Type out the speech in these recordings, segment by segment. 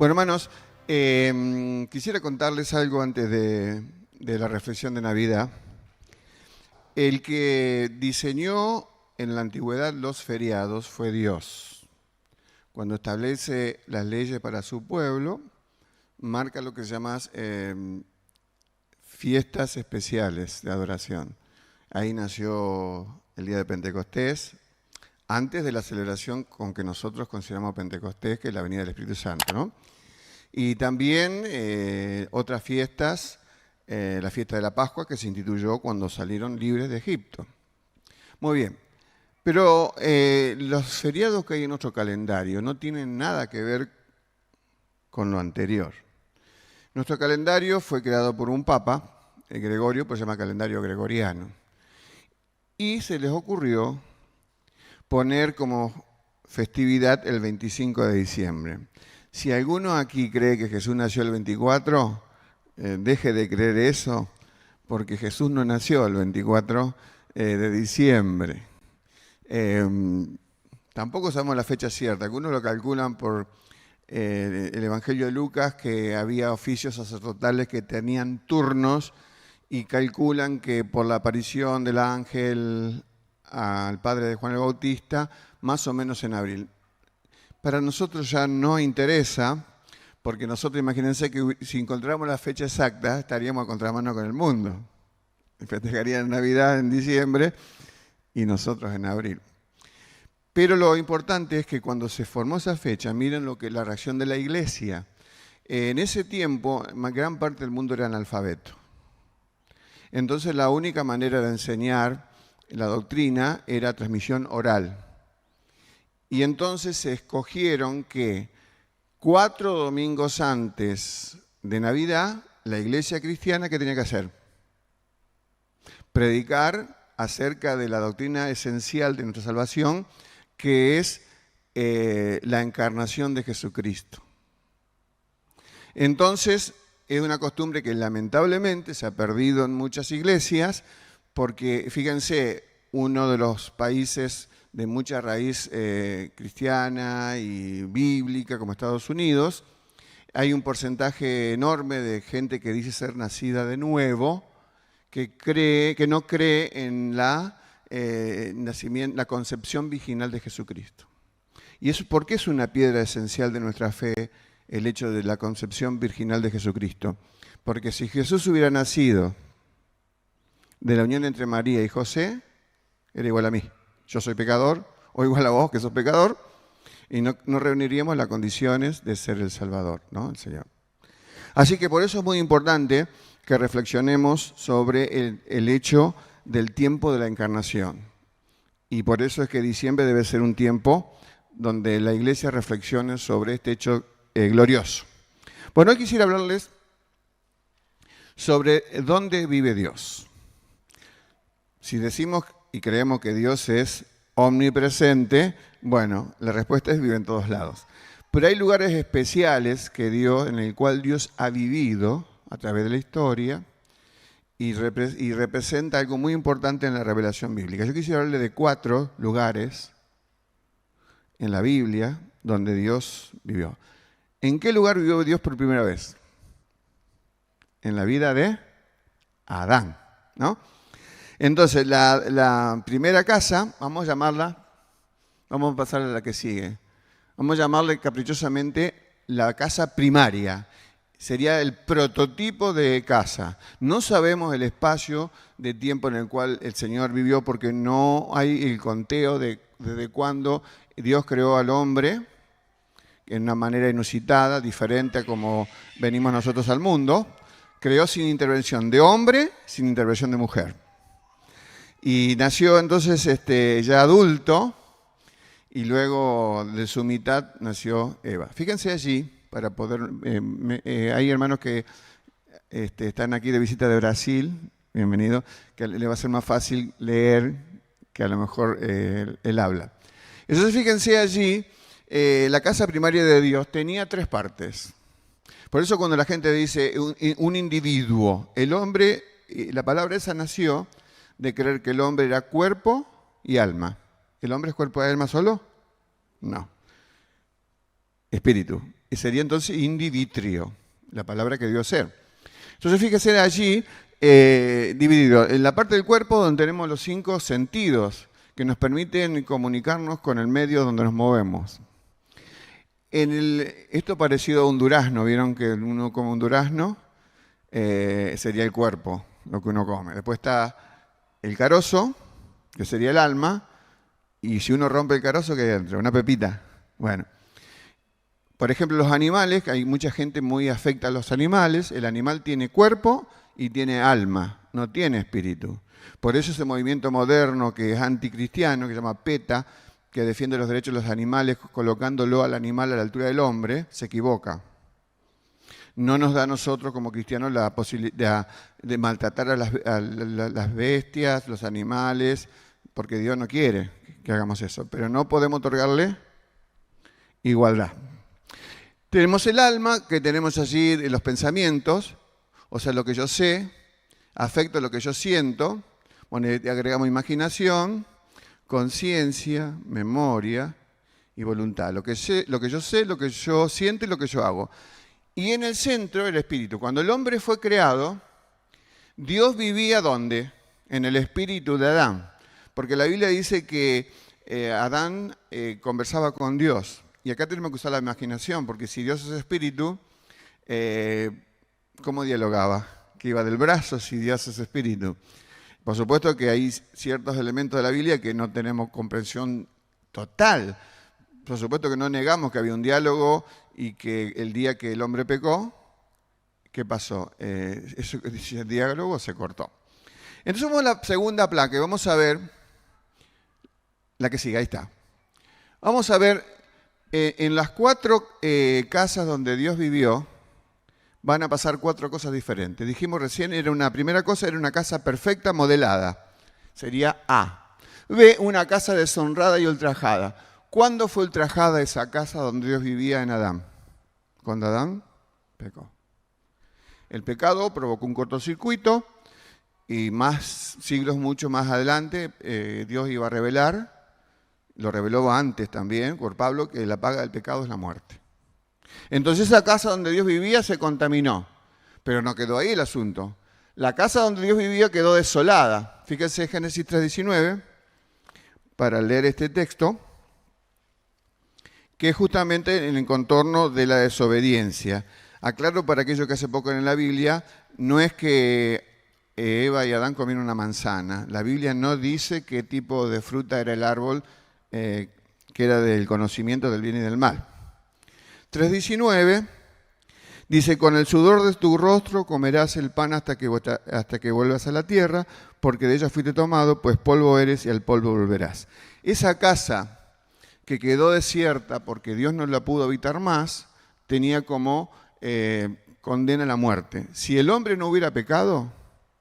Bueno, hermanos, quisiera contarles algo antes de la reflexión de Navidad. El que diseñó en la antigüedad los feriados fue Dios. Cuando establece las leyes para su pueblo, marca lo que se llama fiestas especiales de adoración. Ahí nació el día de Pentecostés, antes de la celebración con que nosotros consideramos Pentecostés, que es la venida del Espíritu Santo, ¿no? Y también otras fiestas, la fiesta de la Pascua, que se instituyó cuando salieron libres de Egipto. Muy bien, pero los feriados que hay en nuestro calendario no tienen nada que ver con lo anterior. Nuestro calendario fue creado por un papa, el Gregorio, pues se llama calendario gregoriano. Y se les ocurrió poner como festividad el 25 de diciembre. Si alguno aquí cree que Jesús nació el 24, deje de creer eso, porque Jesús no nació el 24 de diciembre. Tampoco sabemos la fecha cierta. Algunos lo calculan por el Evangelio de Lucas, que había oficios sacerdotales que tenían turnos y calculan que por la aparición del ángel al padre de Juan el Bautista, más o menos en abril. Para nosotros ya no interesa, porque nosotros, imagínense que si encontráramos la fecha exacta, estaríamos a contramano con el mundo. Festejarían Navidad en diciembre y nosotros en abril. Pero lo importante es que cuando se formó esa fecha, miren lo que la reacción de la iglesia. En ese tiempo, gran parte del mundo era analfabeto. Entonces la única manera de enseñar la doctrina era transmisión oral. Y entonces se escogieron que 4 domingos antes de Navidad, la iglesia cristiana, ¿qué tenía que hacer? Predicar acerca de la doctrina esencial de nuestra salvación, que es la encarnación de Jesucristo. Entonces, es una costumbre que lamentablemente se ha perdido en muchas iglesias, porque fíjense, uno de los países de mucha raíz cristiana y bíblica como Estados Unidos, hay un porcentaje enorme de gente que dice ser nacida de nuevo, que no cree en la concepción virginal de Jesucristo. ¿Y eso por qué es una piedra esencial de nuestra fe el hecho de la concepción virginal de Jesucristo? Porque si Jesús hubiera nacido de la unión entre María y José, era igual a mí. Yo soy pecador, o igual a vos que sos pecador, y no reuniríamos las condiciones de ser el Salvador, ¿no? El Señor. Así que por eso es muy importante que reflexionemos sobre el hecho del tiempo de la encarnación. Y por eso es que diciembre debe ser un tiempo donde la iglesia reflexione sobre este hecho glorioso. Bueno, hoy quisiera hablarles sobre dónde vive Dios. Si decimos y creemos que Dios es omnipresente, bueno, la respuesta es vive en todos lados. Pero hay lugares especiales en el cual Dios ha vivido a través de la historia y representa algo muy importante en la revelación bíblica. Yo quisiera hablarle de 4 lugares en la Biblia donde Dios vivió. ¿En qué lugar vivió Dios por primera vez? En la vida de Adán, ¿no? Entonces, la primera casa, vamos a pasar a la que sigue. Vamos a llamarle caprichosamente la casa primaria. Sería el prototipo de casa. No sabemos el espacio de tiempo en el cual el Señor vivió porque no hay el conteo desde cuándo Dios creó al hombre en una manera inusitada, diferente a como venimos nosotros al mundo. Creó sin intervención de hombre, sin intervención de mujer. Y nació entonces ya adulto, y luego de su mitad nació Eva. Fíjense allí, para poder... hay hermanos que están aquí de visita de Brasil, bienvenido, que le va a ser más fácil leer que a lo mejor él habla. Entonces fíjense allí, la casa primaria de Dios tenía 3 partes. Por eso cuando la gente dice un individuo, el hombre, la palabra esa nació de creer que el hombre era cuerpo y alma. ¿El hombre es cuerpo y alma solo? No. Espíritu. sería entonces indivitrio, la palabra que dio ser. Entonces fíjese allí, dividido, en la parte del cuerpo donde tenemos los 5 sentidos que nos permiten comunicarnos con el medio donde nos movemos. Esto parecido a un durazno, ¿vieron que uno come un durazno? Sería el cuerpo, lo que uno come. Después está el carozo, que sería el alma, y si uno rompe el carozo, ¿qué hay dentro? Una pepita. Bueno, por ejemplo, los animales, hay mucha gente muy afecta a los animales, el animal tiene cuerpo y tiene alma, no tiene espíritu. Por eso ese movimiento moderno que es anticristiano, que se llama PETA, que defiende los derechos de los animales colocándolo al animal a la altura del hombre, se equivoca. No nos da a nosotros como cristianos la posibilidad de maltratar a las bestias, los animales, porque Dios no quiere que hagamos eso. Pero no podemos otorgarle igualdad. Tenemos el alma, que tenemos allí los pensamientos, o sea, lo que yo sé, afecto lo que yo siento. Bueno, agregamos imaginación, conciencia, memoria y voluntad. Lo que yo sé, lo que yo siento y lo que yo hago. Y en el centro, el espíritu. Cuando el hombre fue creado, Dios vivía ¿dónde? En el espíritu de Adán. Porque la Biblia dice que Adán conversaba con Dios. Y acá tenemos que usar la imaginación, porque si Dios es espíritu, ¿cómo dialogaba? Que iba del brazo si Dios es espíritu. Por supuesto que hay ciertos elementos de la Biblia que no tenemos comprensión total. Por supuesto que no negamos que había un diálogo y que el día que el hombre pecó, ¿qué pasó? Ese diálogo se cortó. Entonces vamos a la segunda placa y vamos a ver la que sigue, ahí está. Vamos a ver, en las 4 casas donde Dios vivió, van a pasar 4 cosas diferentes. Dijimos recién, primera cosa era una casa perfecta, modelada. Sería A. B, una casa deshonrada y ultrajada. ¿Cuándo fue ultrajada esa casa donde Dios vivía en Adán? Cuando Adán pecó. El pecado provocó un cortocircuito y siglos mucho más adelante Dios iba a revelar, lo reveló antes también por Pablo, que la paga del pecado es la muerte. Entonces esa casa donde Dios vivía se contaminó, pero no quedó ahí el asunto. La casa donde Dios vivía quedó desolada. Fíjense Génesis 3:19, para leer este texto, que es justamente en el contorno de la desobediencia. Aclaro para aquellos que hace poco en la Biblia, no es que Eva y Adán comieron una manzana. La Biblia no dice qué tipo de fruta era el árbol que era del conocimiento del bien y del mal. 3:19 dice, con el sudor de tu rostro comerás el pan hasta que vuelvas a la tierra, porque de ella fuiste tomado, pues polvo eres y al polvo volverás. Esa casa que quedó desierta porque Dios no la pudo habitar más, tenía como condena a la muerte. Si el hombre no hubiera pecado,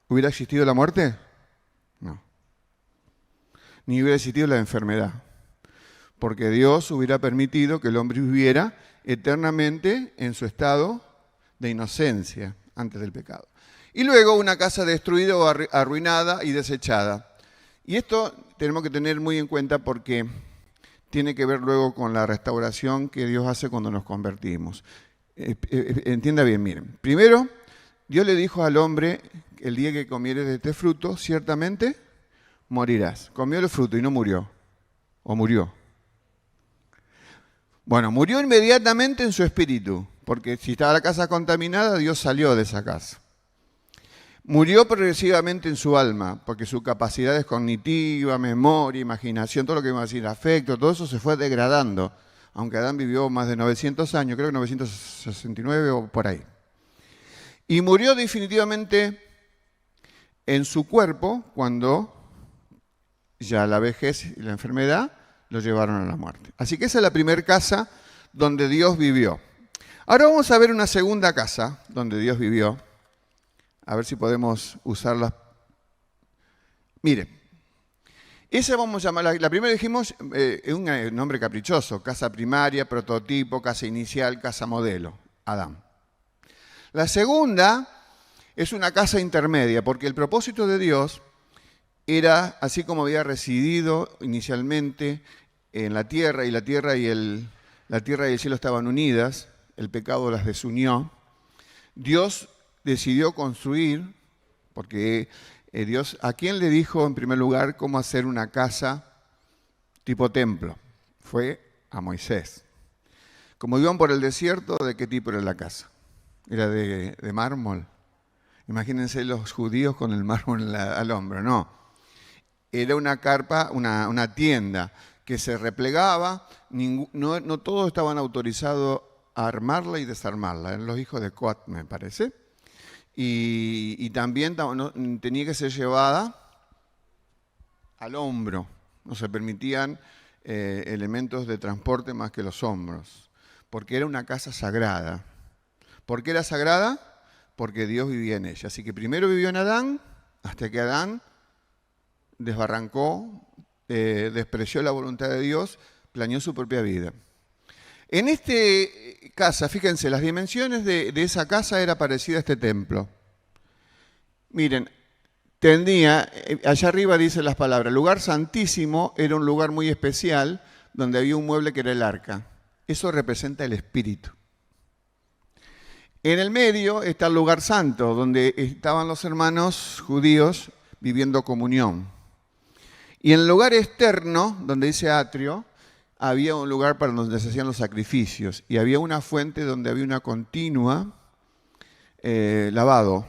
¿hubiera existido la muerte? No. Ni hubiera existido la enfermedad. Porque Dios hubiera permitido que el hombre viviera eternamente en su estado de inocencia antes del pecado. Y luego una casa destruida o arruinada y desechada. Y esto tenemos que tener muy en cuenta porque tiene que ver luego con la restauración que Dios hace cuando nos convertimos. Entienda bien, miren. Primero, Dios le dijo al hombre, el día que comieres de este fruto, ciertamente morirás. Comió el fruto y no murió. ¿O murió? Bueno, murió inmediatamente en su espíritu, porque si estaba la casa contaminada, Dios salió de esa casa. Murió progresivamente en su alma, porque su capacidad cognitiva, memoria, imaginación, todo lo que iba a decir, afecto, todo eso se fue degradando. Aunque Adán vivió más de 900 años, creo que 969 o por ahí. Y murió definitivamente en su cuerpo cuando ya la vejez y la enfermedad lo llevaron a la muerte. Así que esa es la primera casa donde Dios vivió. Ahora vamos a ver una segunda casa donde Dios vivió. A ver si podemos usarla. Mire, esa vamos a llamarla, la primera dijimos, es un nombre caprichoso, casa primaria, prototipo, casa inicial, casa modelo, Adán. La segunda es una casa intermedia, porque el propósito de Dios era, así como había residido inicialmente en la tierra, y la tierra y el cielo estaban unidas, el pecado las desunió, Dios decidió construir, porque Dios, ¿a quién le dijo en primer lugar cómo hacer una casa tipo templo? Fue a Moisés. Como iban por el desierto, ¿de qué tipo era la casa? ¿Era de mármol? Imagínense los judíos con el mármol al hombro, no. Era una carpa, una tienda que se replegaba, no todos estaban autorizados a armarla y desarmarla, eran los hijos de Coat, me parece. Y también tenía que ser llevada al hombro, no se permitían elementos de transporte más que los hombros, porque era una casa sagrada. ¿Por qué era sagrada? Porque Dios vivía en ella. Así que primero vivió en Adán, hasta que Adán desbarrancó, despreció la voluntad de Dios, planeó su propia vida. En esta casa, fíjense, las dimensiones de esa casa era parecida a este templo. Miren, allá arriba dice las palabras, lugar santísimo era un lugar muy especial donde había un mueble que era el arca. Eso representa el espíritu. En el medio está el lugar santo, donde estaban los hermanos judíos viviendo comunión. Y en el lugar externo, donde dice atrio, había un lugar para donde se hacían los sacrificios. Y había una fuente donde había una continua lavado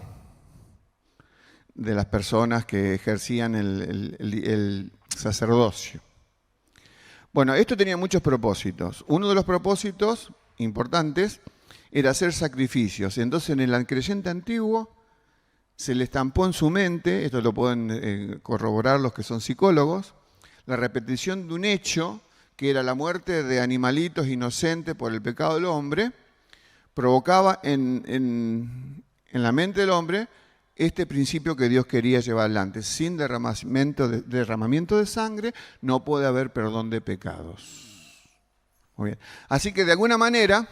de las personas que ejercían el sacerdocio. Bueno, esto tenía muchos propósitos. Uno de los propósitos importantes era hacer sacrificios. Entonces en el creyente antiguo se le estampó en su mente, esto lo pueden corroborar los que son psicólogos, la repetición de un hecho que era la muerte de animalitos inocentes por el pecado del hombre, provocaba en la mente del hombre este principio que Dios quería llevar adelante. Sin derramamiento de sangre no puede haber perdón de pecados. Muy bien. Así que de alguna manera,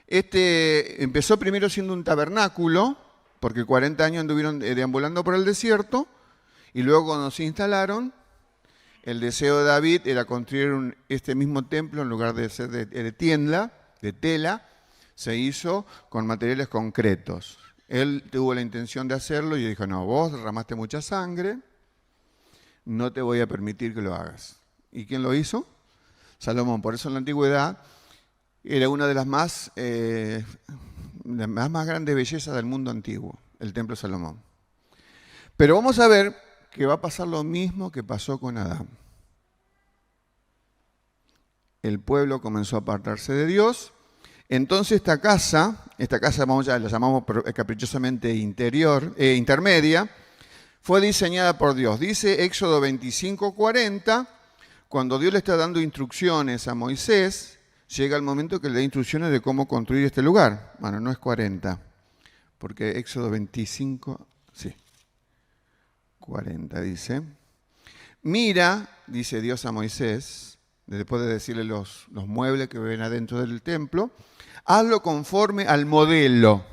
empezó primero siendo un tabernáculo, porque 40 años anduvieron deambulando por el desierto, y luego cuando se instalaron, el deseo de David era construir este mismo templo en lugar de ser de tienda, de tela, se hizo con materiales concretos. Él tuvo la intención de hacerlo y dijo, no, vos derramaste mucha sangre, no te voy a permitir que lo hagas. ¿Y quién lo hizo? Salomón. Por eso en la antigüedad era una de las más grandes bellezas del mundo antiguo, el templo de Salomón. Pero vamos a ver que va a pasar lo mismo que pasó con Adán. El pueblo comenzó a apartarse de Dios. Entonces esta casa la llamamos caprichosamente intermedia, fue diseñada por Dios. Dice Éxodo 25:40, cuando Dios le está dando instrucciones a Moisés, llega el momento que le da instrucciones de cómo construir este lugar. Bueno, no es 40, porque Éxodo 25, sí, 40 dice. Mira, dice Dios a Moisés, después de decirle los muebles que ven adentro del templo, hazlo conforme al modelo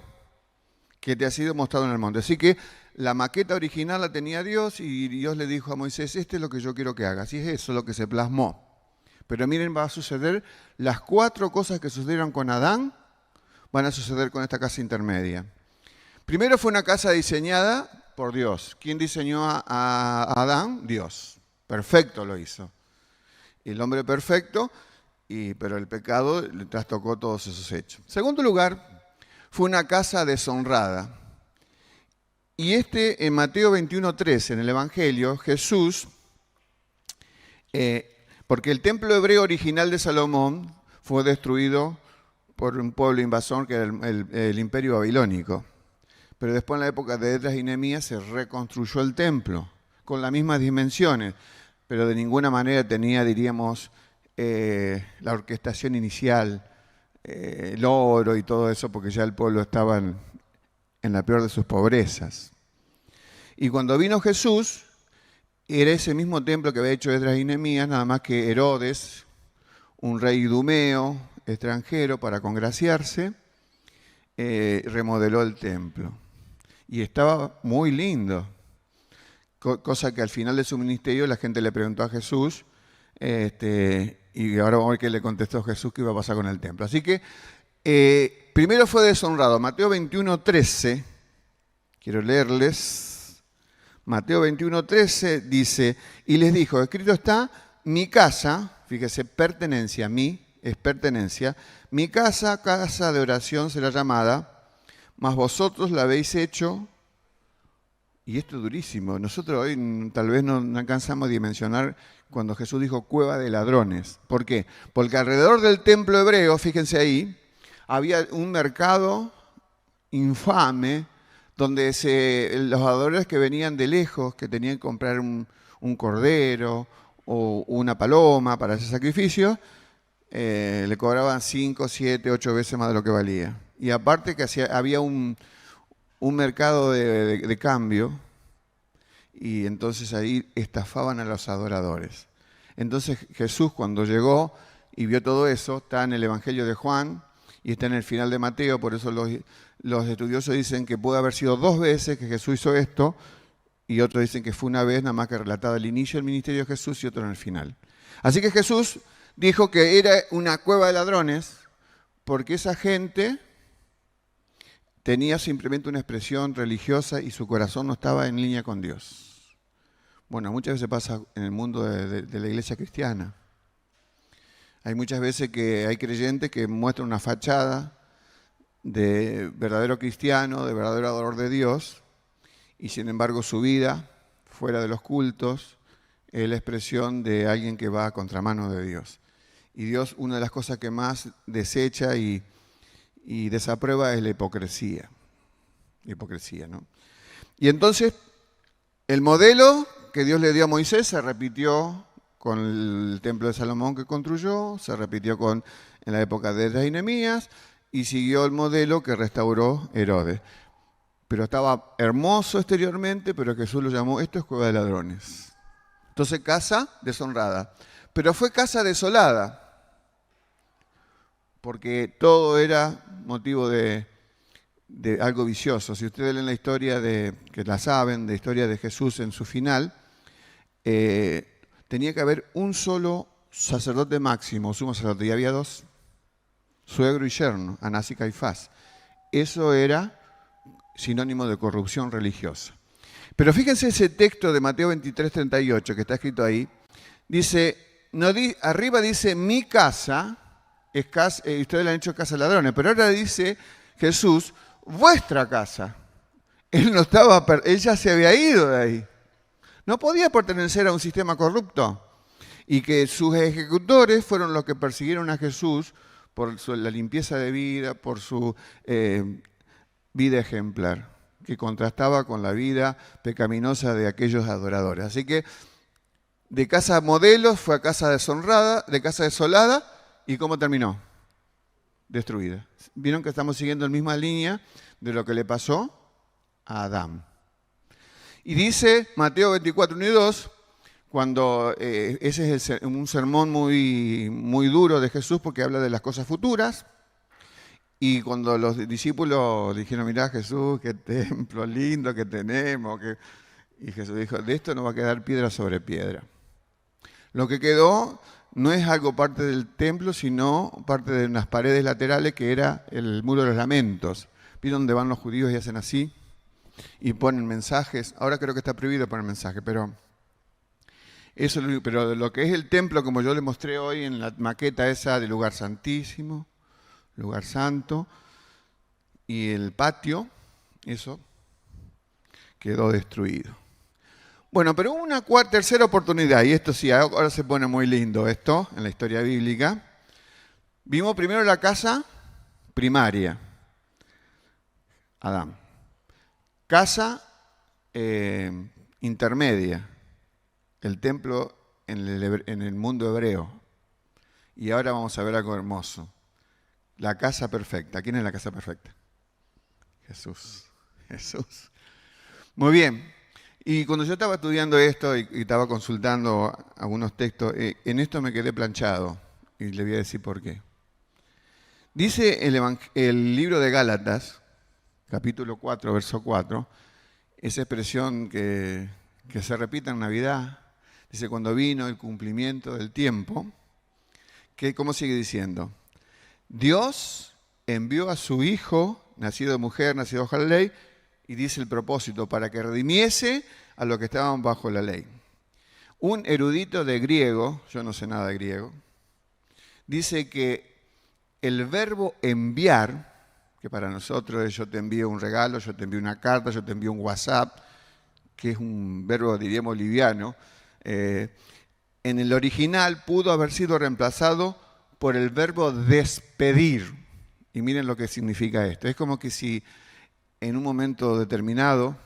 que te ha sido mostrado en el monte. Así que la maqueta original la tenía Dios y Dios le dijo a Moisés, este es lo que yo quiero que hagas. Y es eso lo que se plasmó. Pero miren, va a suceder las 4 cosas que sucedieron con Adán, van a suceder con esta casa intermedia. Primero fue una casa diseñada por Dios. ¿Quién diseñó a Adán? Dios. Perfecto lo hizo. El hombre perfecto, pero el pecado le trastocó todos esos hechos. Segundo lugar, fue una casa deshonrada. Y en Mateo 21:13, en el Evangelio, Jesús, porque el templo hebreo original de Salomón fue destruido por un pueblo invasor que era el imperio babilónico. Pero después en la época de Esdras y Nehemías se reconstruyó el templo con las mismas dimensiones, pero de ninguna manera tenía, diríamos, la orquestación inicial, el oro y todo eso, porque ya el pueblo estaba en la peor de sus pobrezas. Y cuando vino Jesús, era ese mismo templo que había hecho Esdras y Nehemías, nada más que Herodes, un rey idumeo, extranjero, para congraciarse, remodeló el templo. Y estaba muy lindo. Cosa que al final de su ministerio la gente le preguntó a Jesús, y ahora vamos a ver qué le contestó Jesús que iba a pasar con el templo. Así que Primero fue deshonrado. Mateo 21:13, quiero leerles. Mateo 21:13 dice, y les dijo, escrito está, mi casa, fíjese, pertenencia, mi es pertenencia, mi casa, casa de oración será llamada, mas vosotros la habéis hecho, y esto es durísimo, nosotros hoy tal vez no alcanzamos a dimensionar cuando Jesús dijo cueva de ladrones. ¿Por qué? Porque alrededor del templo hebreo, fíjense ahí, había un mercado infame donde los adoradores que venían de lejos, que tenían que comprar un cordero o una paloma para ese sacrificio, le cobraban 5, 7, 8 veces más de lo que valía. Y aparte que había un mercado de cambio, y entonces ahí estafaban a los adoradores. Entonces Jesús, cuando llegó y vio todo eso, está en el Evangelio de Juan y está en el final de Mateo, por eso los estudiosos dicen que puede haber sido 2 veces que Jesús hizo esto, y otros dicen que fue una vez, nada más que relatado el inicio del ministerio de Jesús y otro en el final. Así que Jesús dijo que era una cueva de ladrones porque esa gente tenía simplemente una expresión religiosa y su corazón no estaba en línea con Dios. Bueno, muchas veces pasa en el mundo de la iglesia cristiana. Hay muchas veces que hay creyentes que muestran una fachada de verdadero cristiano, de verdadero adorador de Dios, y sin embargo su vida, fuera de los cultos, es la expresión de alguien que va a contramano de Dios. Y Dios, una de las cosas que más desecha y desaprueba es la hipocresía. La hipocresía, ¿no? Y entonces, el modelo que Dios le dio a Moisés se repitió con el templo de Salomón que construyó, se repitió en la época de Esdras y Nehemías, y siguió el modelo que restauró Herodes. Pero estaba hermoso exteriormente, pero Jesús lo llamó, esto es cueva de ladrones. Entonces, casa deshonrada. Pero fue casa desolada, porque todo era motivo de algo vicioso. Si ustedes leen la historia que la saben, de historia de Jesús en su final, tenía que haber un solo sacerdote máximo, sumo sacerdote, y había 2, suegro y yerno, Anás y Caifás. Eso era sinónimo de corrupción religiosa. Pero fíjense ese texto de Mateo 23:38 que está escrito ahí, dice, arriba dice mi casa, ustedes le han hecho casa de ladrones, pero ahora dice Jesús, vuestra casa. Él ya se había ido de ahí. No podía pertenecer a un sistema corrupto. Y que sus ejecutores fueron los que persiguieron a Jesús por la limpieza de vida, por su vida ejemplar, que contrastaba con la vida pecaminosa de aquellos adoradores. Así que de casa modelo fue a casa deshonrada, de casa desolada, ¿y cómo terminó? Destruida. Vieron que estamos siguiendo la misma línea de lo que le pasó a Adán. Y dice Mateo 24:1-2, cuando ese es un sermón muy, muy duro de Jesús porque habla de las cosas futuras, y cuando los discípulos dijeron, mirá Jesús, qué templo lindo que tenemos, y Jesús dijo, de esto no va a quedar piedra sobre piedra. Lo que quedó no es algo parte del templo, sino parte de unas paredes laterales que era el muro de los lamentos. ¿Vieron dónde van los judíos y hacen así? Y ponen mensajes. Ahora creo que está prohibido poner mensajes, pero lo que es el templo, como yo le mostré hoy en la maqueta esa del lugar santísimo, lugar santo, y el patio, eso quedó destruido. Bueno, pero hubo una tercera oportunidad, y esto sí, ahora se pone muy lindo esto en la historia bíblica. Vimos primero la casa primaria, Adán. Casa intermedia, el templo en el mundo hebreo. Y ahora vamos a ver algo hermoso. La casa perfecta. ¿Quién es la casa perfecta? Jesús. Jesús. Muy bien. Y cuando yo estaba estudiando esto y estaba consultando algunos textos, en esto me quedé planchado. Y le voy a decir por qué. Dice el libro de Gálatas, capítulo 4, verso 4, esa expresión que se repite en Navidad, dice, cuando vino el cumplimiento del tiempo, ¿cómo sigue diciendo? Dios envió a su Hijo, nacido de mujer, nacido bajo la ley, y dice el propósito, para que redimiese a los que estaban bajo la ley. Un erudito de griego, yo no sé nada de griego, dice que el verbo enviar, que para nosotros es yo te envío un regalo, yo te envío una carta, yo te envío un WhatsApp, que es un verbo, diríamos, liviano, en el original pudo haber sido reemplazado por el verbo despedir. Y miren lo que significa esto. Es como que si en un momento determinado,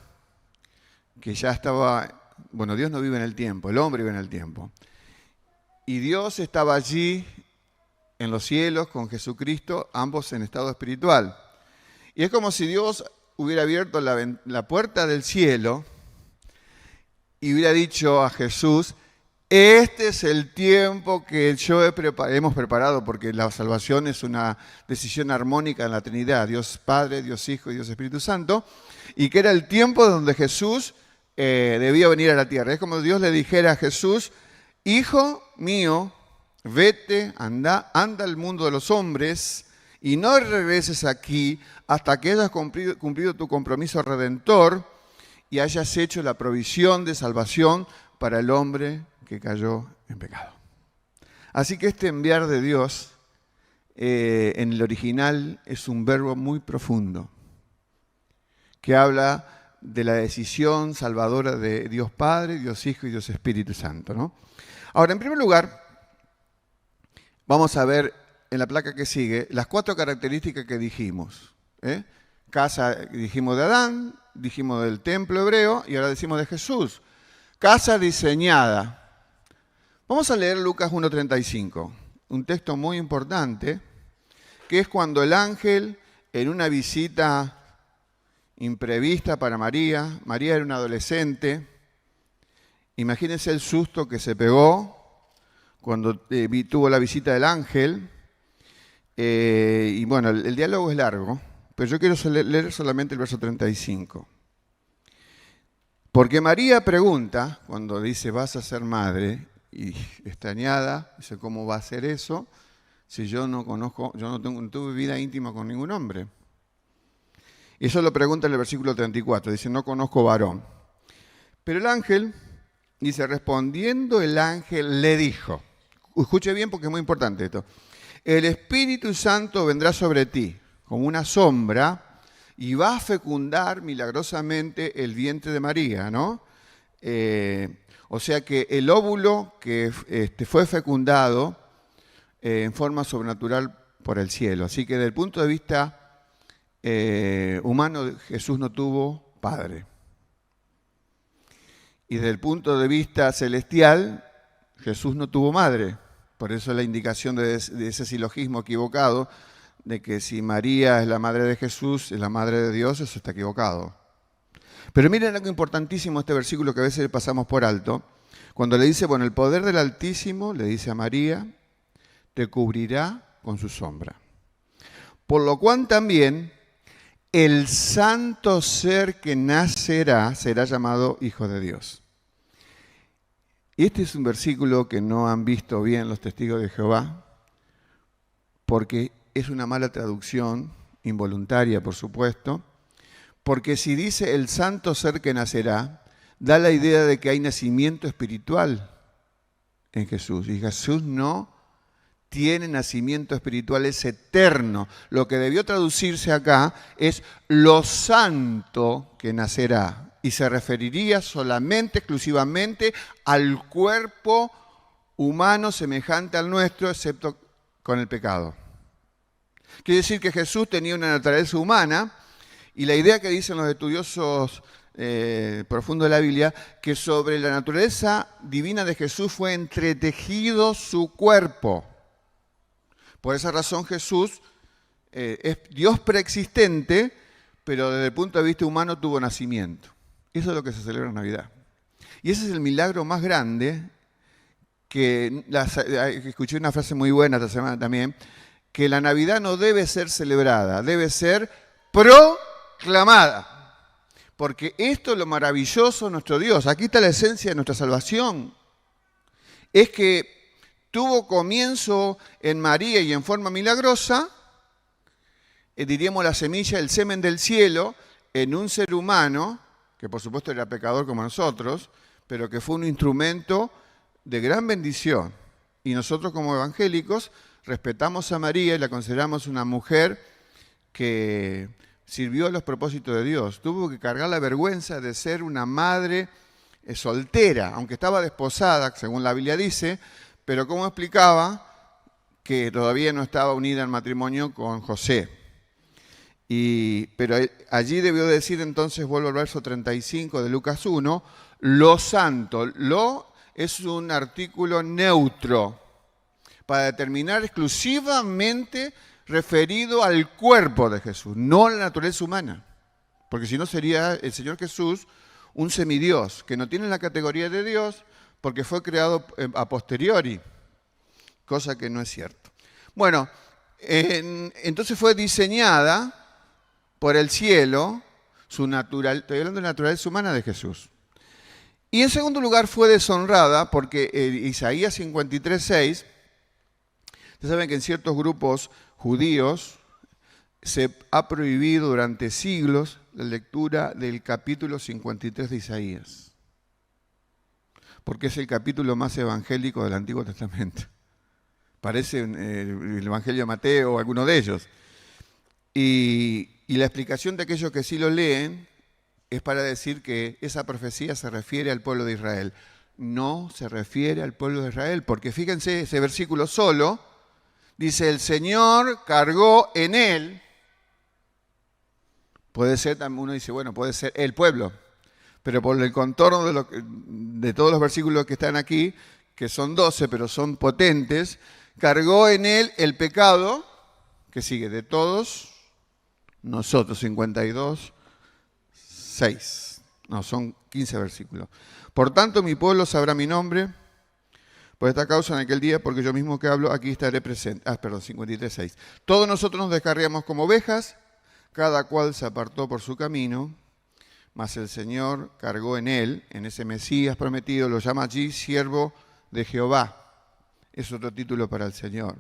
que ya estaba, bueno, Dios no vive en el tiempo, el hombre vive en el tiempo. Y Dios estaba allí en los cielos con Jesucristo, ambos en estado espiritual. Y es como si Dios hubiera abierto la puerta del cielo y hubiera dicho a Jesús, este es el tiempo que hemos preparado, porque la salvación es una decisión armónica en la Trinidad, Dios Padre, Dios Hijo y Dios Espíritu Santo, y que era el tiempo donde Jesús debía venir a la tierra. Es como Dios le dijera a Jesús, Hijo mío, vete, anda al mundo de los hombres y no regreses aquí hasta que hayas cumplido tu compromiso redentor y hayas hecho la provisión de salvación para el hombre que cayó en pecado. Así que este enviar de Dios en el original es un verbo muy profundo que habla de la decisión salvadora de Dios Padre, Dios Hijo y Dios Espíritu Santo, ¿no? Ahora, en primer lugar, vamos a ver en la placa que sigue las 4 características que dijimos. Casa, dijimos de Adán, dijimos del templo hebreo y ahora decimos de Jesús. Casa diseñada. Vamos a leer Lucas 1:35, un texto muy importante, que es cuando el ángel, en una visita imprevista para María era una adolescente, imagínense el susto que se pegó cuando tuvo la visita del ángel, y bueno, el diálogo es largo, pero yo quiero leer solamente el verso 35. Porque María pregunta, cuando dice, vas a ser madre, y extrañada, dice, ¿cómo va a ser eso si yo no tuve vida íntima con ningún hombre? Y eso lo pregunta en el versículo 34, dice, no conozco varón. Pero el ángel, dice, respondiendo el ángel le dijo, escuche bien porque es muy importante esto, el Espíritu Santo vendrá sobre ti como una sombra y va a fecundar milagrosamente el vientre de María, ¿no? O sea que el óvulo que fue fecundado en forma sobrenatural por el cielo. Así que desde el punto de vista humano, Jesús no tuvo padre. Y desde el punto de vista celestial, Jesús no tuvo madre. Por eso la indicación de ese silogismo equivocado, de que si María es la madre de Jesús, es la madre de Dios, eso está equivocado. Pero miren algo importantísimo este versículo que a veces pasamos por alto. Cuando le dice, bueno, el poder del Altísimo, le dice a María, te cubrirá con su sombra. Por lo cual también el santo ser que nacerá será llamado Hijo de Dios. Y este es un versículo que no han visto bien los testigos de Jehová, porque es una mala traducción, involuntaria por supuesto, porque si dice el santo ser que nacerá, da la idea de que hay nacimiento espiritual en Jesús. Y Jesús no tiene nacimiento espiritual, es eterno. Lo que debió traducirse acá es lo santo que nacerá. Y se referiría solamente, exclusivamente, al cuerpo humano semejante al nuestro, excepto con el pecado. Quiere decir que Jesús tenía una naturaleza humana, y la idea que dicen los estudiosos profundos de la Biblia, que sobre la naturaleza divina de Jesús fue entretejido su cuerpo. Por esa razón Jesús es Dios preexistente, pero desde el punto de vista humano tuvo nacimiento. Eso es lo que se celebra en Navidad. Y ese es el milagro más grande, que escuché una frase muy buena esta semana también, que la Navidad no debe ser celebrada, debe ser proclamada. Porque esto es lo maravilloso de nuestro Dios. Aquí está la esencia de nuestra salvación. Es que tuvo comienzo en María y en forma milagrosa, diríamos la semilla, el semen del cielo, en un ser humano, que por supuesto era pecador como nosotros, pero que fue un instrumento de gran bendición. Y nosotros como evangélicos respetamos a María y la consideramos una mujer que sirvió a los propósitos de Dios. Tuvo que cargar la vergüenza de ser una madre soltera, aunque estaba desposada, según la Biblia dice, pero como explicaba, que todavía no estaba unida en matrimonio con José. Pero allí debió decir entonces, vuelvo al verso 35 de Lucas 1, lo santo. Lo es un artículo neutro para determinar exclusivamente referido al cuerpo de Jesús, no a la naturaleza humana. Porque si no sería el Señor Jesús un semidios, que no tiene la categoría de Dios porque fue creado a posteriori, cosa que no es cierto. Bueno, entonces fue diseñada por el cielo, estoy hablando de la naturaleza humana de Jesús. Y en segundo lugar fue deshonrada porque Isaías 53:6, ustedes saben que en ciertos grupos judíos se ha prohibido durante siglos la lectura del capítulo 53 de Isaías, porque es el capítulo más evangélico del Antiguo Testamento. Parece el Evangelio de Mateo o alguno de ellos. Y la explicación de aquellos que sí lo leen es para decir que esa profecía se refiere al pueblo de Israel. No se refiere al pueblo de Israel, porque fíjense, ese versículo solo dice, el Señor cargó en él. Puede ser, uno dice, bueno, puede ser el pueblo, pero por el contorno de todos los versículos que están aquí, que son 12, pero son potentes, cargó en él el pecado, que sigue, de todos nosotros, 52, 6. No, son 15 versículos. Por tanto, mi pueblo sabrá mi nombre, por esta causa en aquel día, porque yo mismo que hablo, aquí estaré presente. 53, 6. Todos nosotros nos descarriamos como ovejas, cada cual se apartó por su camino, mas el Señor cargó en él, en ese Mesías prometido, lo llama allí siervo de Jehová. Es otro título para el Señor.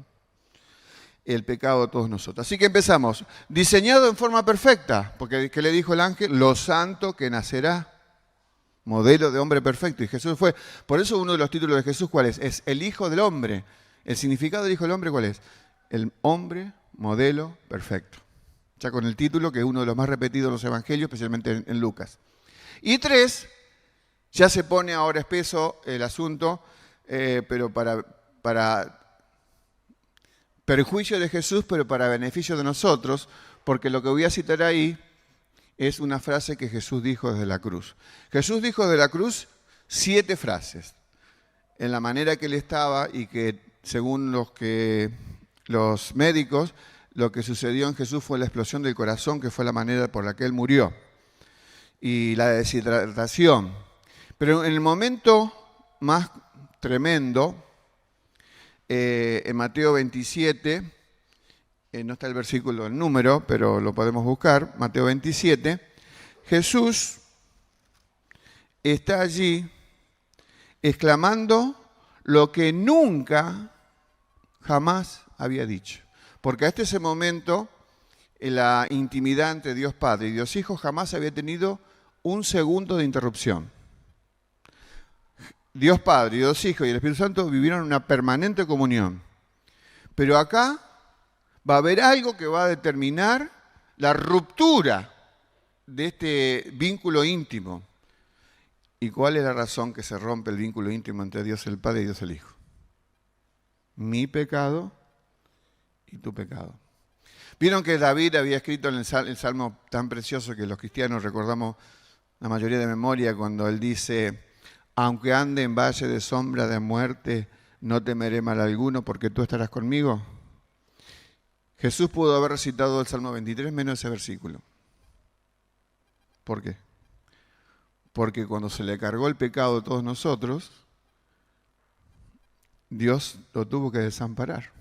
El pecado de todos nosotros. Así que empezamos. Diseñado en forma perfecta, porque ¿qué le dijo el ángel? Lo santo que nacerá. Modelo de hombre perfecto. Y Jesús fue. Por eso uno de los títulos de Jesús, ¿cuál es? Es el Hijo del Hombre. El significado del Hijo del Hombre, ¿cuál es? El hombre modelo perfecto. Ya con el título, que es uno de los más repetidos en los evangelios, especialmente en Lucas. Y 3, ya se pone ahora espeso el asunto, pero para perjuicio de Jesús, pero para beneficio de nosotros, porque lo que voy a citar ahí es una frase que Jesús dijo desde la cruz. Jesús dijo desde la cruz 7 frases, en la manera que él estaba y que según los médicos, lo que sucedió en Jesús fue la explosión del corazón, que fue la manera por la que él murió, y la deshidratación. Pero en el momento más tremendo, en Mateo 27, no está el versículo, el número, pero lo podemos buscar, Mateo 27, Jesús está allí exclamando lo que nunca, jamás había dicho. Porque hasta ese momento, en la intimidad entre Dios Padre y Dios Hijo jamás había tenido un segundo de interrupción. Dios Padre, Dios Hijo y el Espíritu Santo vivieron una permanente comunión. Pero acá va a haber algo que va a determinar la ruptura de este vínculo íntimo. ¿Y cuál es la razón que se rompe el vínculo íntimo entre Dios el Padre y Dios el Hijo? Mi pecado y tu pecado. Vieron que David había escrito en el salmo tan precioso que los cristianos recordamos la mayoría de memoria, cuando él dice, aunque ande en valle de sombra de muerte, no temeré mal alguno porque tú estarás conmigo. Jesús pudo haber recitado el Salmo 23 menos ese versículo. ¿Por qué? Porque cuando se le cargó el pecado de todos nosotros, Dios lo tuvo que desamparar.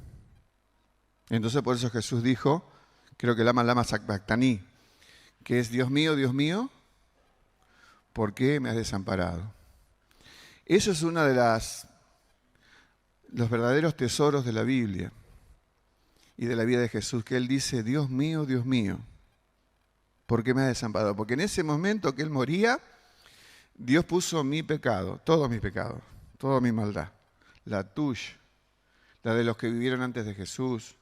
Entonces por eso Jesús dijo, creo que lama sabactaní, que es Dios mío, ¿por qué me has desamparado? Eso es uno de los verdaderos tesoros de la Biblia. y de la vida de Jesús, que él dice, Dios mío, ¿por qué me has desamparado? Porque en ese momento que él moría, Dios puso mi pecado, todos mis pecados, toda mi maldad, la tuya, la de los que vivieron antes de Jesús,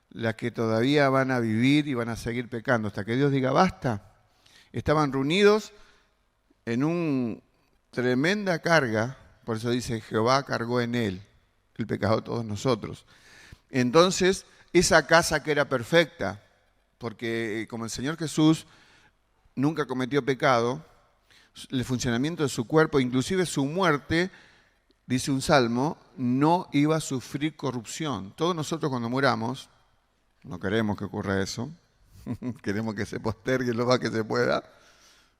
la que todavía van a vivir y van a seguir pecando, hasta que Dios diga basta. Estaban reunidos en una tremenda carga, por eso dice Jehová cargó en él el pecado de todos nosotros. Entonces, esa casa que era perfecta, porque como el Señor Jesús nunca cometió pecado, el funcionamiento de su cuerpo, inclusive su muerte, dice un salmo, no iba a sufrir corrupción. Todos nosotros cuando muramos, no queremos que ocurra eso, queremos que se postergue lo más que se pueda,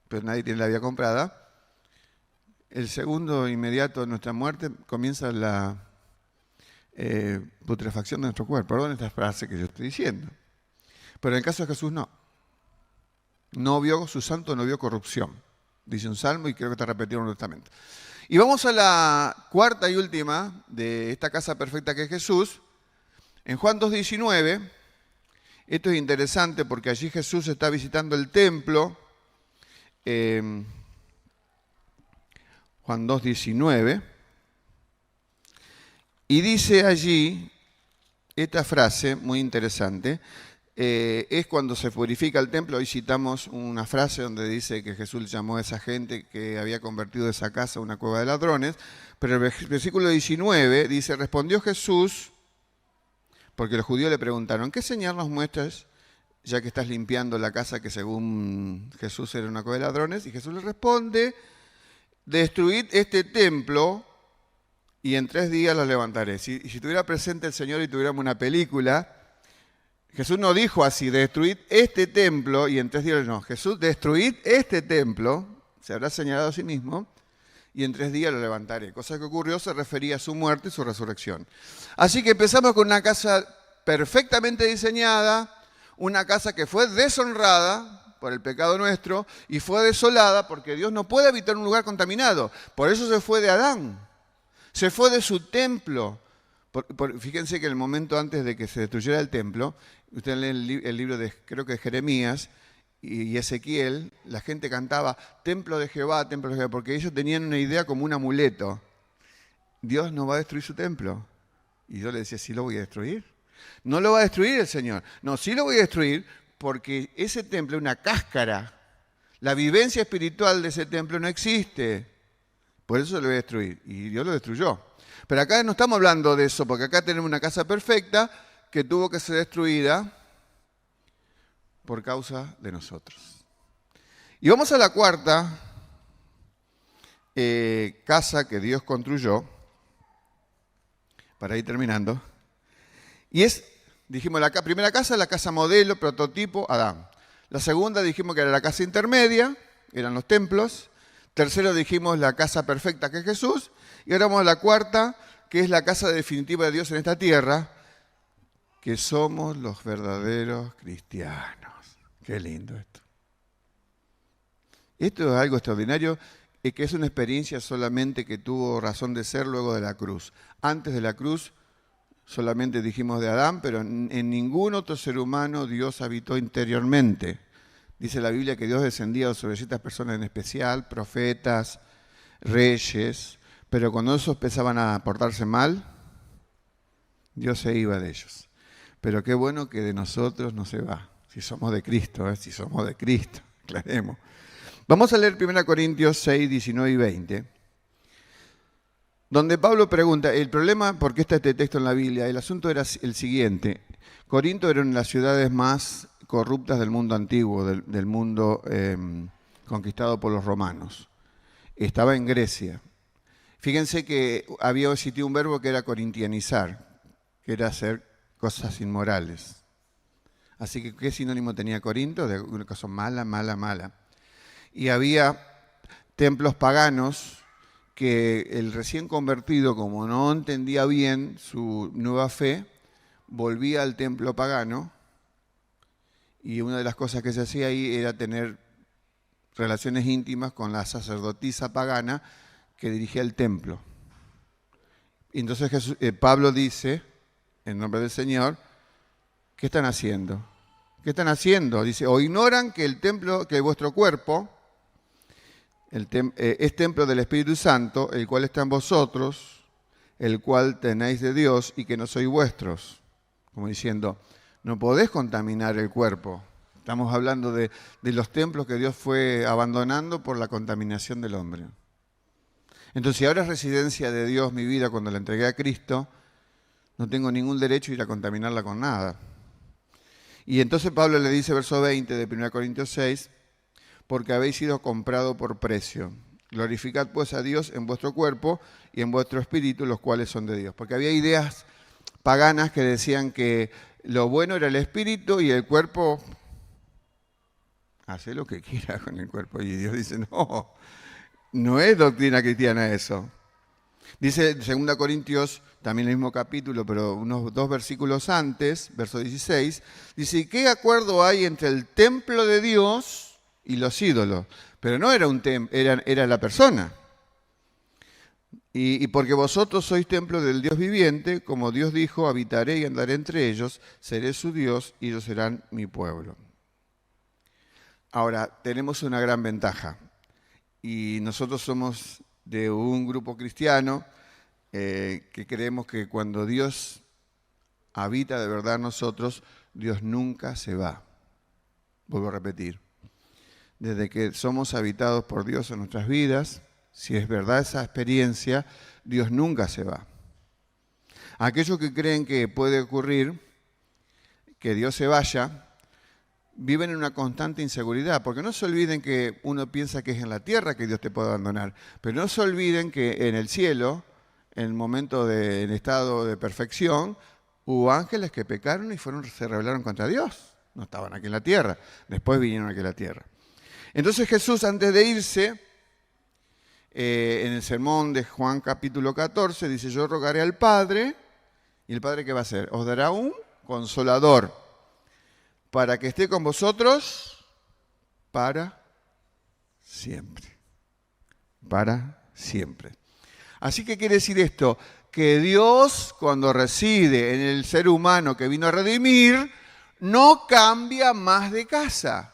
pero nadie tiene la vida comprada. El segundo inmediato de nuestra muerte comienza la putrefacción de nuestro cuerpo. Perdón esta frase que yo estoy diciendo. Pero en el caso de Jesús no. Su santo no vio corrupción. Dice un salmo y creo que está repetido en el Testamento. Y vamos a la cuarta y última de esta casa perfecta que es Jesús. En Juan 2:19, esto es interesante porque allí Jesús está visitando el templo. Juan 2:19. Y dice allí esta frase muy interesante. Es cuando se purifica el templo. Hoy citamos una frase donde dice que Jesús llamó a esa gente que había convertido esa casa a una cueva de ladrones. Pero el versículo 19 dice, respondió Jesús, porque los judíos le preguntaron, ¿qué señal nos muestras ya que estás limpiando la casa que según Jesús era una cueva de ladrones? Y Jesús le responde, destruid este templo y en 3 días lo levantaré. Si estuviera presente el Señor y tuviéramos una película, Jesús no dijo así, destruid este templo y en 3 días no. Jesús, destruid este templo, se habrá señalado a sí mismo, y en 3 días lo levantaré. Cosa que ocurrió se refería a su muerte y su resurrección. Así que empezamos con una casa perfectamente diseñada, una casa que fue deshonrada por el pecado nuestro y fue desolada porque Dios no puede habitar un lugar contaminado. Por eso se fue de Adán, se fue de su templo. Fíjense que en el momento antes de que se destruyera el templo, usted lee el libro de, creo que de Jeremías y Ezequiel, la gente cantaba templo de Jehová, porque ellos tenían una idea como un amuleto. Dios no va a destruir su templo. Y yo le decía, ¿sí lo voy a destruir? No lo va a destruir el Señor. No, sí lo voy a destruir porque ese templo es una cáscara. La vivencia espiritual de ese templo no existe. Por eso lo voy a destruir. Y Dios lo destruyó. Pero acá no estamos hablando de eso, porque acá tenemos una casa perfecta que tuvo que ser destruida por causa de nosotros. Y vamos a la cuarta casa que Dios construyó, para ir terminando. Y dijimos, la primera casa, la casa modelo, prototipo, Adán. La segunda dijimos que era la casa intermedia, eran los templos. Tercero dijimos la casa perfecta que es Jesús. Y ahora vamos a la cuarta, que es la casa definitiva de Dios en esta tierra, que somos los verdaderos cristianos. Qué lindo esto. Esto es algo extraordinario, que es una experiencia solamente que tuvo razón de ser luego de la cruz. Antes de la cruz solamente dijimos de Adán, pero en ningún otro ser humano Dios habitó interiormente. Dice la Biblia que Dios descendía sobre ciertas personas en especial, profetas, reyes, pero cuando esos empezaban a portarse mal, Dios se iba de ellos. Pero qué bueno que de nosotros no se va, si somos de Cristo, si somos de Cristo, aclaremos. Vamos a leer 1 Corintios 6, 19 y 20, donde Pablo pregunta, el problema, ¿por qué está este texto en la Biblia? El asunto era el siguiente. Corinto era una de las ciudades más corruptas del mundo antiguo, del mundo conquistado por los romanos. Estaba en Grecia. Fíjense que había existido un verbo que era corintianizar, que era hacer cosas inmorales. Así que, ¿qué sinónimo tenía Corinto? De una cosa mala, mala, mala. Y había templos paganos que el recién convertido, como no entendía bien su nueva fe, volvía al templo pagano y una de las cosas que se hacía ahí era tener relaciones íntimas con la sacerdotisa pagana que dirigía el templo. Y entonces Pablo dice, en nombre del Señor, ¿qué están haciendo? ¿Qué están haciendo? Dice, o ignoran que el templo, que vuestro cuerpo es templo del Espíritu Santo, el cual está en vosotros, el cual tenéis de Dios y que no sois vuestros. Como diciendo, no podés contaminar el cuerpo. Estamos hablando de los templos que Dios fue abandonando por la contaminación del hombre. Entonces, si ahora es residencia de Dios mi vida cuando la entregué a Cristo, no tengo ningún derecho a ir a contaminarla con nada. Y entonces Pablo le dice, verso 20 de 1 Corintios 6, porque habéis sido comprado por precio. Glorificad pues a Dios en vuestro cuerpo y en vuestro espíritu, los cuales son de Dios. Porque había ideas paganas que decían que lo bueno era el espíritu y el cuerpo hace lo que quiera con el cuerpo. Y Dios dice, no, no es doctrina cristiana eso. Dice 2 Corintios, también el mismo capítulo, pero unos 2 versículos antes, verso 16, dice, ¿qué acuerdo hay entre el templo de Dios y los ídolos? Pero no era un templo, era la persona. Y porque vosotros sois templo del Dios viviente, como Dios dijo, habitaré y andaré entre ellos, seré su Dios y ellos serán mi pueblo. Ahora, tenemos una gran ventaja. Y nosotros somos de un grupo cristiano que creemos que cuando Dios habita de verdad en nosotros, Dios nunca se va. Vuelvo a repetir. Desde que somos habitados por Dios en nuestras vidas, si es verdad esa experiencia, Dios nunca se va. Aquellos que creen que puede ocurrir que Dios se vaya, viven en una constante inseguridad, porque no se olviden que uno piensa que es en la tierra que Dios te puede abandonar, pero no se olviden que en el cielo, en el momento en estado de perfección, hubo ángeles que pecaron y se rebelaron contra Dios. No estaban aquí en la tierra, después vinieron aquí a la tierra. Entonces Jesús, antes de irse, en el sermón de Juan capítulo 14, dice, yo rogaré al Padre, ¿y el Padre qué va a hacer? Os dará un consolador, para que esté con vosotros para siempre. Para siempre. Así que quiere decir esto, que Dios, cuando reside en el ser humano que vino a redimir, no cambia más de casa.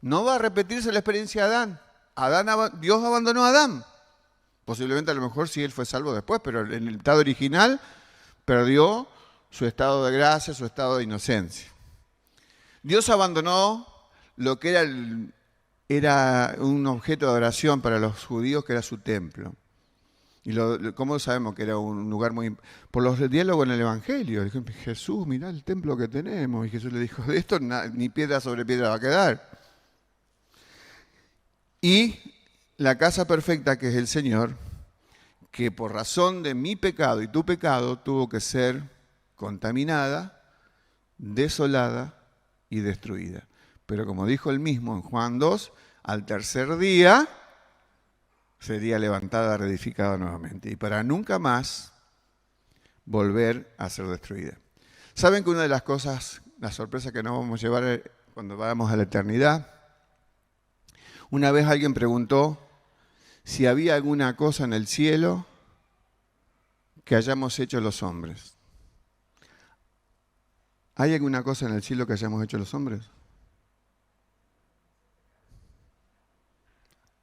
No va a repetirse la experiencia de Adán. Dios abandonó a Adán. Posiblemente a lo mejor sí él fue salvo después, pero en el estado original perdió su estado de gracia, su estado de inocencia. Dios abandonó lo que era un objeto de adoración para los judíos, que era su templo. Y ¿cómo sabemos que era un lugar muy... Por los diálogos en el Evangelio. Dijo, Jesús, mirá el templo que tenemos. Y Jesús le dijo, de esto ni piedra sobre piedra va a quedar. Y la casa perfecta, que es el Señor, que por razón de mi pecado y tu pecado tuvo que ser contaminada, desolada y destruida. Pero como dijo él mismo en Juan 2, al tercer día sería levantada, reedificada nuevamente. Y para nunca más volver a ser destruida. ¿Saben que una de las cosas, la sorpresa que nos vamos a llevar cuando vayamos a la eternidad? Una vez alguien preguntó si había alguna cosa en el cielo que hayamos hecho los hombres. ¿Hay alguna cosa en el cielo que hayamos hecho los hombres?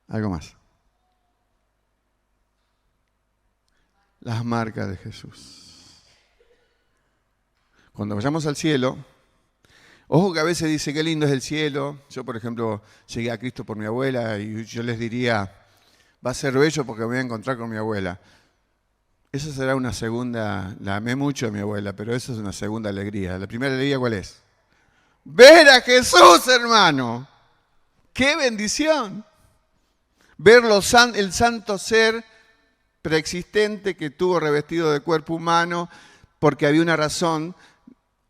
Algo más. Las marcas de Jesús. Cuando vayamos al cielo, ojo que a veces dice qué lindo es el cielo. Yo, por ejemplo, llegué a Cristo por mi abuela y yo les diría, va a ser bello porque me voy a encontrar con mi abuela. Esa será una segunda, la amé mucho a mi abuela, pero eso es una segunda alegría. La primera alegría, ¿cuál es? Ver a Jesús, hermano. ¡Qué bendición! Ver el santo ser preexistente que tuvo revestido de cuerpo humano, porque había una razón.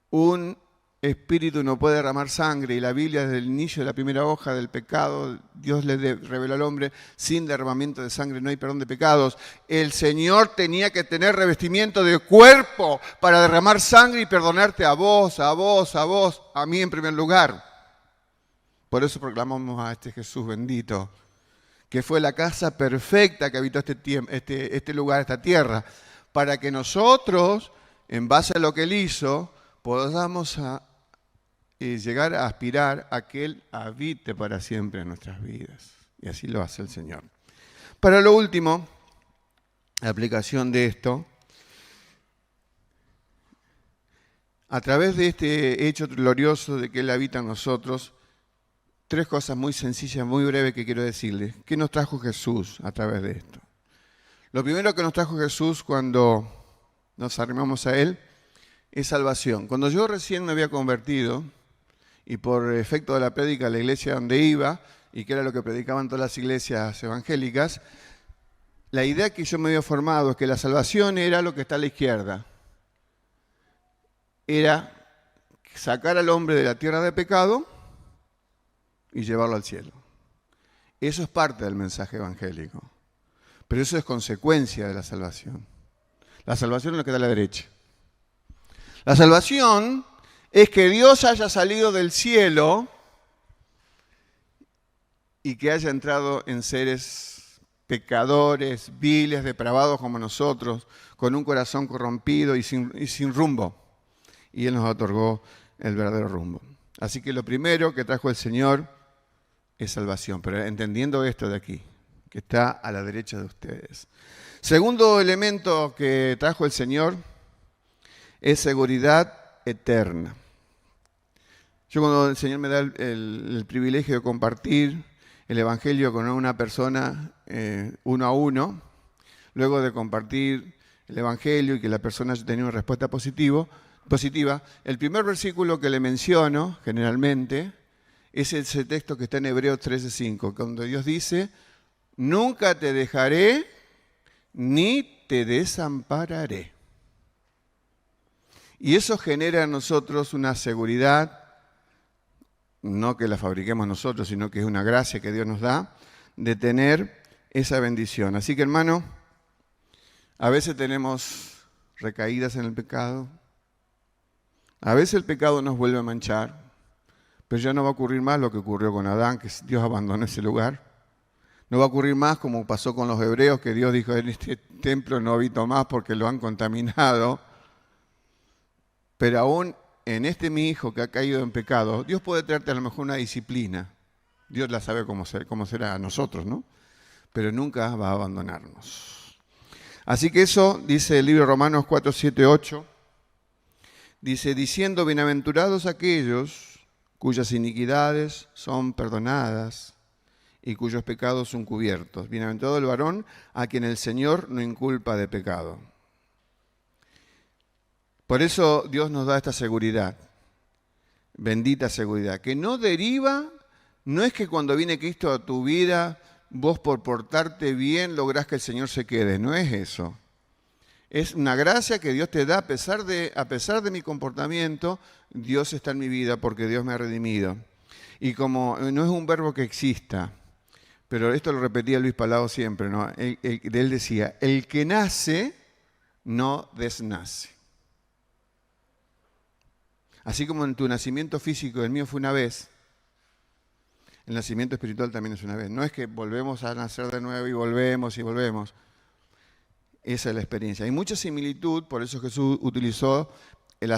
Un espíritu no puede derramar sangre, y la Biblia desde el inicio de la primera hoja del pecado, Dios le reveló al hombre, sin derramamiento de sangre no hay perdón de pecados. El Señor tenía que tener revestimiento de cuerpo para derramar sangre y perdonarte a vos, a mí en primer lugar. Por eso proclamamos a este Jesús bendito, que fue la casa perfecta que habitó este lugar, esta tierra, para que nosotros, en base a lo que Él hizo, podamos llegar a aspirar a que Él habite para siempre en nuestras vidas. Y así lo hace el Señor. Para lo último, la aplicación de esto, a través de este hecho glorioso de que Él habita en nosotros, 3 cosas muy sencillas, muy breves que quiero decirles. ¿Qué nos trajo Jesús a través de esto? Lo primero que nos trajo Jesús cuando nos arrimamos a Él es salvación. Cuando yo recién me había convertido, y por efecto de la prédica de la iglesia donde iba, y que era lo que predicaban todas las iglesias evangélicas, la idea que yo me había formado es que la salvación era lo que está a la izquierda. Era sacar al hombre de la tierra de pecado y llevarlo al cielo. Eso es parte del mensaje evangélico. Pero eso es consecuencia de la salvación. La salvación es lo que da a la derecha. La salvación es que Dios haya salido del cielo y que haya entrado en seres pecadores, viles, depravados como nosotros, con un corazón corrompido y sin rumbo. Y Él nos otorgó el verdadero rumbo. Así que lo primero que trajo el Señor es salvación, pero entendiendo esto de aquí, que está a la derecha de ustedes. Segundo elemento que trajo el Señor es seguridad eterna. Yo cuando el Señor me da el privilegio de compartir el Evangelio con una persona uno a uno, luego de compartir el Evangelio y que la persona haya tenido una respuesta positiva, el primer versículo que le menciono generalmente es ese texto que está en Hebreos 13:5, cuando Dios dice, nunca te dejaré ni te desampararé. Y eso genera en nosotros una seguridad, no que la fabriquemos nosotros, sino que es una gracia que Dios nos da, de tener esa bendición. Así que, hermano, a veces tenemos recaídas en el pecado, a veces el pecado nos vuelve a manchar, pero ya no va a ocurrir más lo que ocurrió con Adán, que Dios abandonó ese lugar. No va a ocurrir más como pasó con los hebreos, que Dios dijo, en este templo no habito más porque lo han contaminado. Pero aún en este mi hijo que ha caído en pecado, Dios puede traerte a lo mejor una disciplina. Dios la sabe cómo será a nosotros, ¿no? Pero nunca va a abandonarnos. Así que eso dice el libro de Romanos 4, 7, 8. Dice, diciendo, bienaventurados aquellos cuyas iniquidades son perdonadas y cuyos pecados son cubiertos. Bienaventurado el varón a quien el Señor no inculpa de pecado. Por eso Dios nos da esta seguridad, bendita seguridad, que no deriva, no es que cuando viene Cristo a tu vida, vos por portarte bien lográs que el Señor se quede, no es eso. Es una gracia que Dios te da a pesar de mi comportamiento, Dios está en mi vida porque Dios me ha redimido. Y como no es un verbo que exista, pero esto lo repetía Luis Palau siempre, ¿no? Él decía, el que nace no desnace. Así como en tu nacimiento físico, el mío fue una vez, el nacimiento espiritual también es una vez. No es que volvemos a nacer de nuevo y volvemos. Esa es la experiencia. Hay mucha similitud, por eso Jesús utilizó el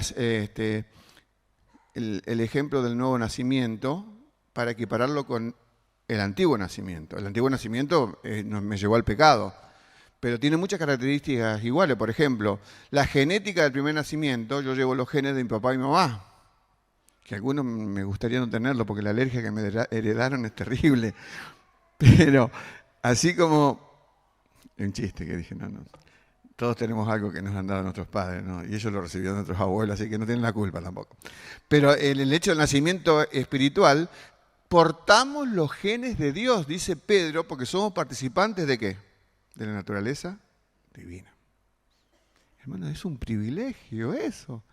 ejemplo del nuevo nacimiento para equipararlo con el antiguo nacimiento. El antiguo nacimiento me llevó al pecado, pero tiene muchas características iguales. Por ejemplo, la genética del primer nacimiento, yo llevo los genes de mi papá y mi mamá, que algunos me gustaría no tenerlo porque la alergia que me heredaron es terrible. Pero así como, un chiste que dije, no, todos tenemos algo que nos han dado nuestros padres, ¿no? Y ellos lo recibieron nuestros abuelos, así que no tienen la culpa tampoco. Pero en el hecho del nacimiento espiritual, portamos los genes de Dios, dice Pedro, porque somos participantes ¿de qué? De la naturaleza divina. Hermano, es un privilegio eso.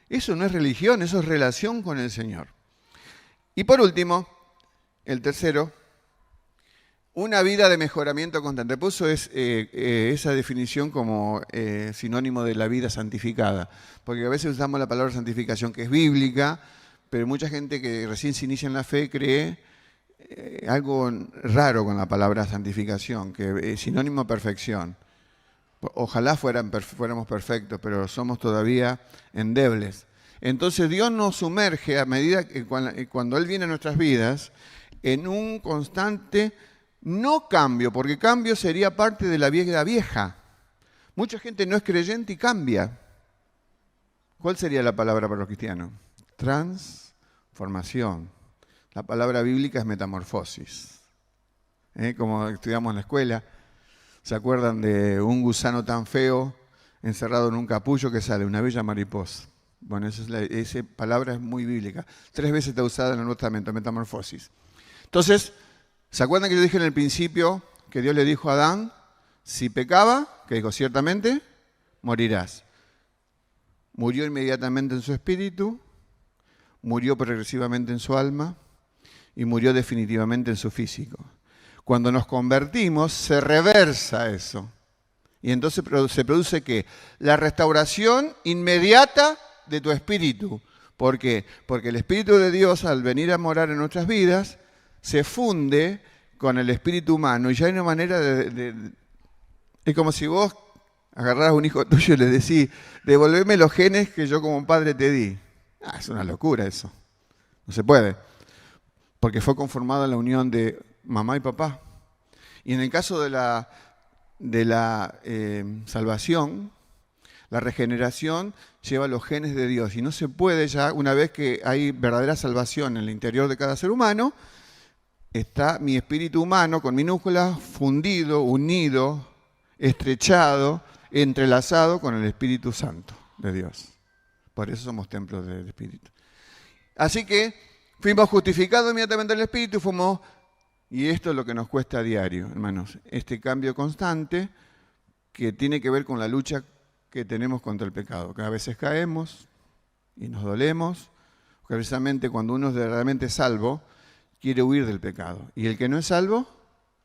Eso no es religión, eso es relación con el Señor. Y por último, el tercero, una vida de mejoramiento constante. Puso esa definición como sinónimo de la vida santificada, porque a veces usamos la palabra santificación que es bíblica, pero mucha gente que recién se inicia en la fe cree algo raro con la palabra santificación, que es sinónimo de perfección. Ojalá fuéramos perfectos, pero somos todavía endebles. Entonces Dios nos sumerge a medida que cuando Él viene a nuestras vidas en un constante, no cambio, porque cambio sería parte de la vida vieja. Mucha gente no es creyente y cambia. ¿Cuál sería la palabra para los cristianos? Transformación. La palabra bíblica es metamorfosis. Como estudiamos en la escuela, ¿se acuerdan de un gusano tan feo encerrado en un capullo que sale? Una bella mariposa. Bueno, esa palabra es muy bíblica. 3 veces está usada en el Nuevo Testamento, metamorfosis. Entonces, ¿se acuerdan que yo dije en el principio que Dios le dijo a Adán, si pecaba, que dijo, ciertamente, morirás? Murió inmediatamente en su espíritu, murió progresivamente en su alma y murió definitivamente en su físico. Cuando nos convertimos, se reversa eso. Y entonces se produce ¿qué? La restauración inmediata de tu espíritu. ¿Por qué? Porque el Espíritu de Dios, al venir a morar en nuestras vidas, se funde con el espíritu humano. Y ya hay una manera es como si vos agarraras a un hijo tuyo y le decís, devolveme los genes que yo como padre te di. Es una locura eso. No se puede. Porque fue conformada la unión de mamá y papá. Y en el caso de la salvación, la regeneración lleva los genes de Dios. Y no se puede ya, una vez que hay verdadera salvación en el interior de cada ser humano, está mi espíritu humano, con minúsculas, fundido, unido, estrechado, entrelazado con el Espíritu Santo de Dios. Por eso somos templos del Espíritu. Así que fuimos justificados inmediatamente en el Espíritu, y esto es lo que nos cuesta a diario, hermanos, este cambio constante que tiene que ver con la lucha que tenemos contra el pecado, que a veces caemos y nos dolemos, porque precisamente cuando uno es verdaderamente salvo, quiere huir del pecado, y el que no es salvo,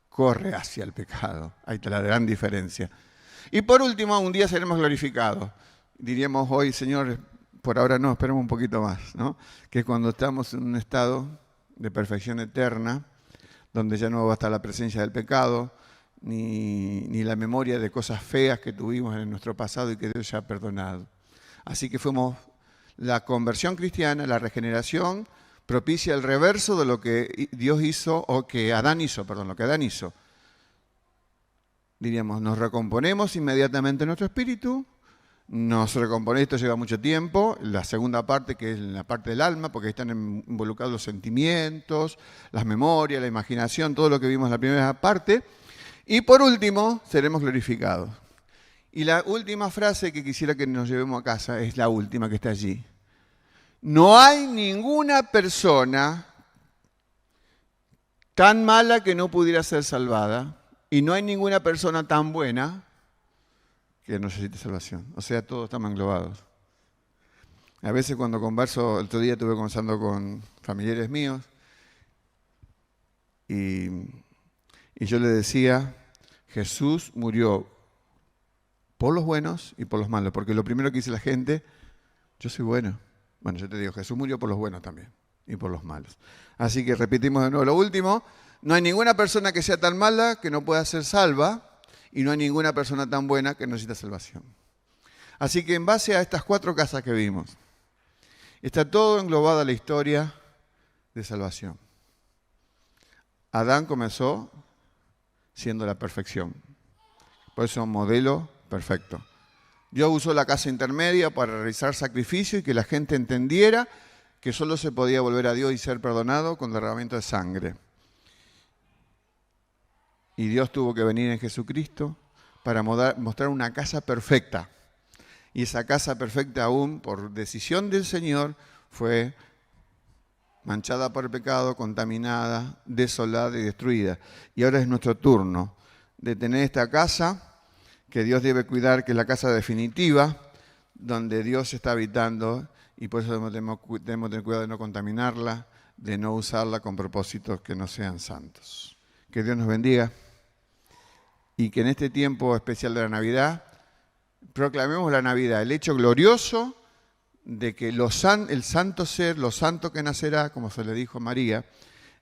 corre hacia el pecado. Ahí está la gran diferencia. Y por último, un día seremos glorificados. Diríamos hoy, Señor, por ahora no, esperemos un poquito más, ¿no? Que cuando estamos en un estado de perfección eterna, donde ya no va a estar la presencia del pecado, ni la memoria de cosas feas que tuvimos en nuestro pasado y que Dios ya ha perdonado. Así que la conversión cristiana, la regeneración, propicia el reverso de lo que Dios hizo, o que Adán hizo, lo que Adán hizo. Diríamos, nos recomponemos inmediatamente nuestro espíritu, esto lleva mucho tiempo, la segunda parte, que es la parte del alma, porque ahí están involucrados los sentimientos, las memorias, la imaginación, todo lo que vimos en la primera parte. Y por último, seremos glorificados. Y la última frase que quisiera que nos llevemos a casa es la última que está allí. No hay ninguna persona tan mala que no pudiera ser salvada, y no hay ninguna persona tan buena que necesite salvación. O sea, todos estamos englobados. A veces cuando converso, el otro día estuve conversando con familiares míos, y yo le decía, Jesús murió por los buenos y por los malos, porque lo primero que dice la gente, yo soy bueno. Bueno, yo te digo, Jesús murió por los buenos también y por los malos. Así que repetimos de nuevo lo último, no hay ninguna persona que sea tan mala que no pueda ser salva, y no hay ninguna persona tan buena que necesita salvación. Así que en base a estas 4 casas que vimos, está todo englobada la historia de salvación. Adán comenzó siendo la perfección, por eso es un modelo perfecto. Dios usó la casa intermedia para realizar sacrificio y que la gente entendiera que solo se podía volver a Dios y ser perdonado con derramamiento de sangre. Y Dios tuvo que venir en Jesucristo para mostrar una casa perfecta. Y esa casa perfecta, aún por decisión del Señor, fue manchada por el pecado, contaminada, desolada y destruida. Y ahora es nuestro turno de tener esta casa que Dios debe cuidar, que es la casa definitiva, donde Dios está habitando, y por eso debemos tener cuidado de no contaminarla, de no usarla con propósitos que no sean santos. Que Dios nos bendiga, y que en este tiempo especial de la Navidad proclamemos la Navidad, el hecho glorioso de que el santo ser, lo santo que nacerá, como se le dijo a María,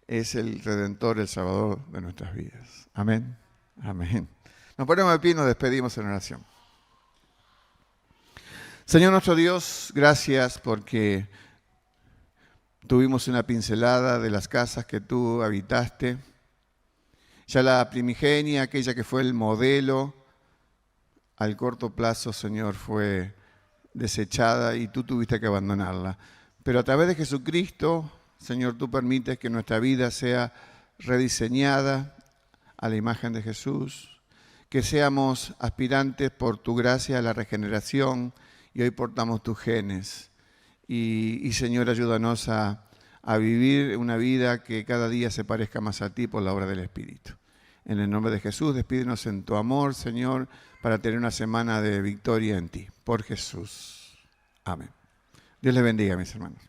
es el Redentor, el Salvador de nuestras vidas. Amén. Amén. Nos ponemos de pie y nos despedimos en oración. Señor nuestro Dios, gracias porque tuvimos una pincelada de las casas que tú habitaste. Ya la primigenia, aquella que fue el modelo, al corto plazo, Señor, fue desechada y tú tuviste que abandonarla. Pero a través de Jesucristo, Señor, tú permites que nuestra vida sea rediseñada a la imagen de Jesús, que seamos aspirantes por tu gracia a la regeneración y hoy portamos tus genes. Y Señor, ayúdanos a vivir una vida que cada día se parezca más a ti por la obra del Espíritu. En el nombre de Jesús, despídenos en tu amor, Señor, para tener una semana de victoria en ti. Por Jesús. Amén. Dios les bendiga, mis hermanos.